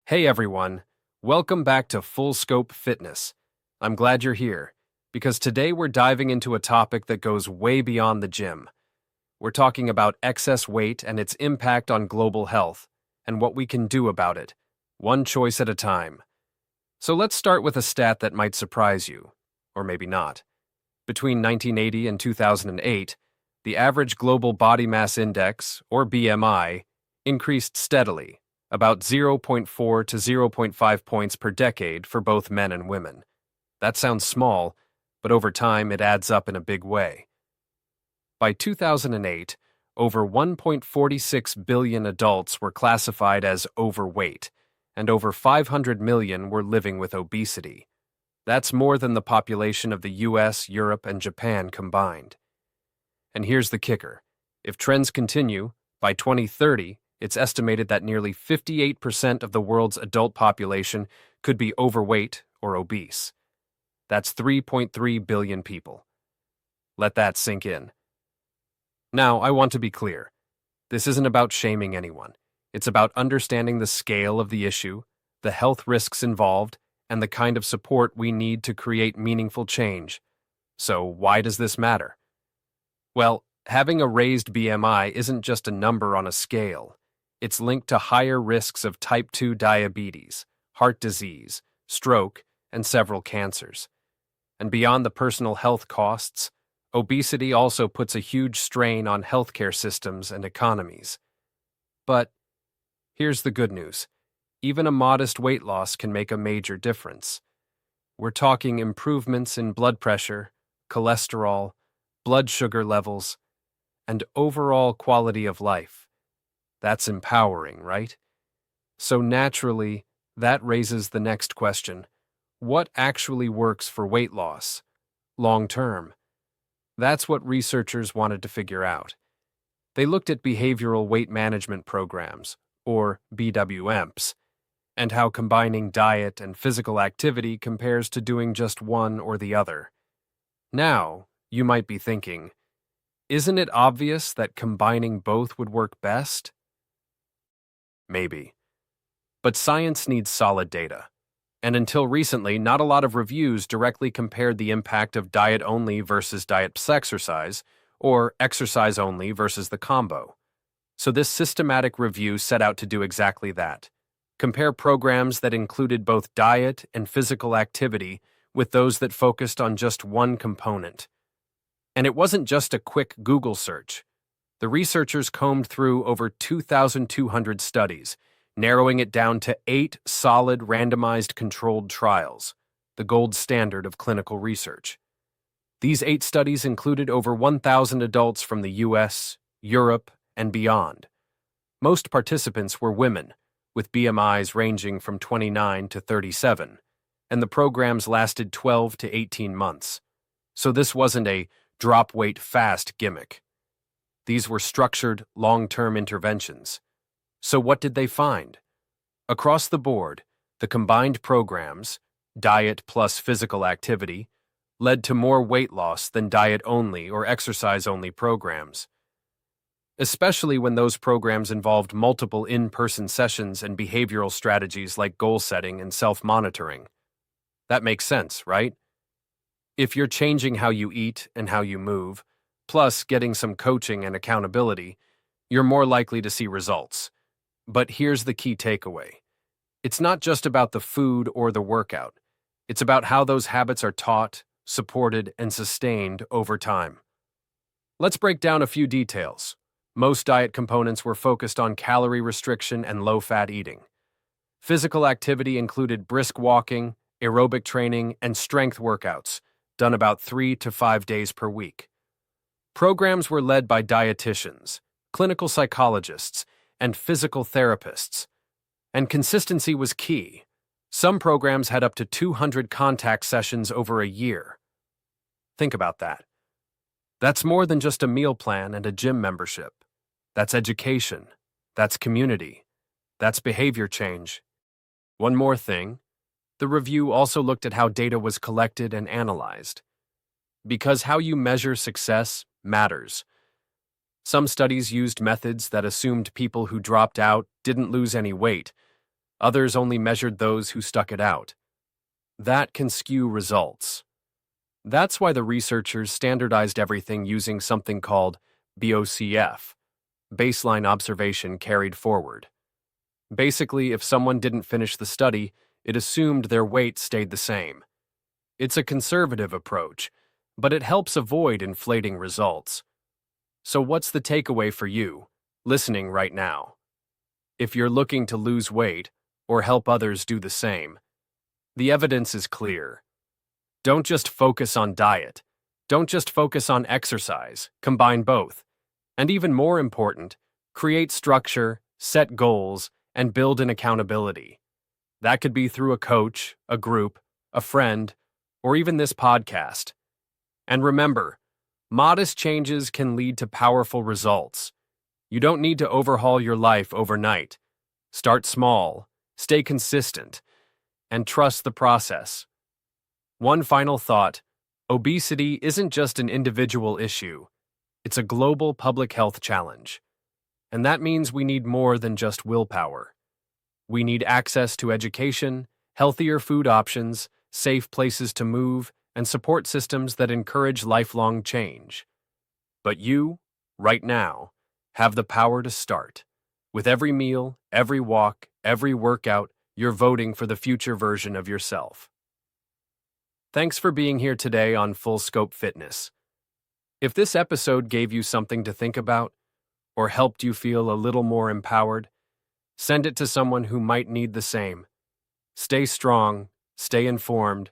Hey everyone, welcome back to Full Scope Fitness. I'm glad you're here, because today we're diving into a topic that goes way beyond the gym. We're talking about excess weight and its impact on global health, and what we can do about it, one choice at a time. So let's start with a stat that might surprise you, or maybe not. Between 1980 and 2008, the average global body mass index, or BMI, increased steadily, about 0.4 to zero point 0.5 points per decade for both men and women. That sounds small, but over time it adds up in a big way. By 2008, over 1.46 billion adults were classified as overweight, and over 500 million were living with obesity. That's more than the population of the US, Europe, and Japan combined. And here's the kicker. If trends continue, by 2030, it's estimated that nearly 58% of the world's adult population could be overweight or obese. That's 3.3 billion people. Let that sink in. Now, I want to be clear. This isn't about shaming anyone. It's about understanding the scale of the issue, the health risks involved, and the kind of support we need to create meaningful change. So, why does this matter? Well, having a raised BMI isn't just a number on a scale. It's linked to higher risks of type 2 diabetes, heart disease, stroke, and several cancers. And beyond the personal health costs, obesity also puts a huge strain on healthcare systems and economies. But here's the good news. Even a modest weight loss can make a major difference. We're talking improvements in blood pressure, cholesterol, blood sugar levels, and overall quality of life. That's empowering, right? So naturally, that raises the next question. What actually works for weight loss, long term? That's what researchers wanted to figure out. They looked at behavioral weight management programs, or BWMs, and how combining diet and physical activity compares to doing just one or the other. Now, you might be thinking, isn't it obvious that combining both would work best? Maybe. But science needs solid data. And until recently, not a lot of reviews directly compared the impact of diet only versus diet plus exercise, or exercise only versus the combo. So this systematic review set out to do exactly that. Compare programs that included both diet and physical activity with those that focused on just one component. And it wasn't just a quick Google search. The researchers combed through over 2,200 studies, narrowing it down to 8 solid randomized controlled trials, the gold standard of clinical research. These 8 studies included over 1,000 adults from the US, Europe, and beyond. Most participants were women, with BMIs ranging from 29 to 37, and the programs lasted 12 to 18 months. So this wasn't a drop weight fast gimmick. These were structured, long-term interventions. So what did they find? Across the board, the combined programs, diet plus physical activity, led to more weight loss than diet-only or exercise-only programs, especially when those programs involved multiple in-person sessions and behavioral strategies like goal setting and self-monitoring. That makes sense, right? If you're changing how you eat and how you move, plus getting some coaching and accountability, you're more likely to see results. But here's the key takeaway. It's not just about the food or the workout. It's about how those habits are taught, supported, and sustained over time. Let's break down a few details. Most diet components were focused on calorie restriction and low-fat eating. Physical activity included brisk walking, aerobic training, and strength workouts, done about 3 to 5 days per week. Programs were led by dietitians, clinical psychologists, and physical therapists. And consistency was key. Some programs had up to 200 contact sessions over a year. Think about that. That's more than just a meal plan and a gym membership. That's education. That's community. That's behavior change. One more thing. The review also looked at how data was collected and analyzed. Because how you measure success matters. Some studies used methods that assumed people who dropped out didn't lose any weight, Others only measured those who stuck it out. That can skew results. That's why the researchers standardized everything using something called BOCF, baseline observation carried forward. Basically, if someone didn't finish the study, it assumed their weight stayed the same. It's a conservative approach, but it helps avoid inflating results. So what's the takeaway for you, listening right now? If you're looking to lose weight or help others do the same, the evidence is clear. Don't just focus on diet. Don't just focus on exercise. Combine both. And even more important, create structure, set goals, and build an accountability. That could be through a coach, a group, a friend, or even this podcast. And remember, modest changes can lead to powerful results. You don't need to overhaul your life overnight. Start small, stay consistent, and trust the process. One final thought: obesity isn't just an individual issue. It's a global public health challenge. And that means we need more than just willpower. We need access to education, healthier food options, safe places to move, and support systems that encourage lifelong change. But you, right now, have the power to start. With every meal, every walk, every workout, you're voting for the future version of yourself. Thanks for being here today on Full Scope Fitness. If this episode gave you something to think about, or helped you feel a little more empowered, send it to someone who might need the same. Stay strong, stay informed,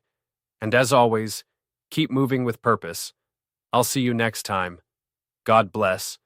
and as always, keep moving with purpose. I'll see you next time. God bless.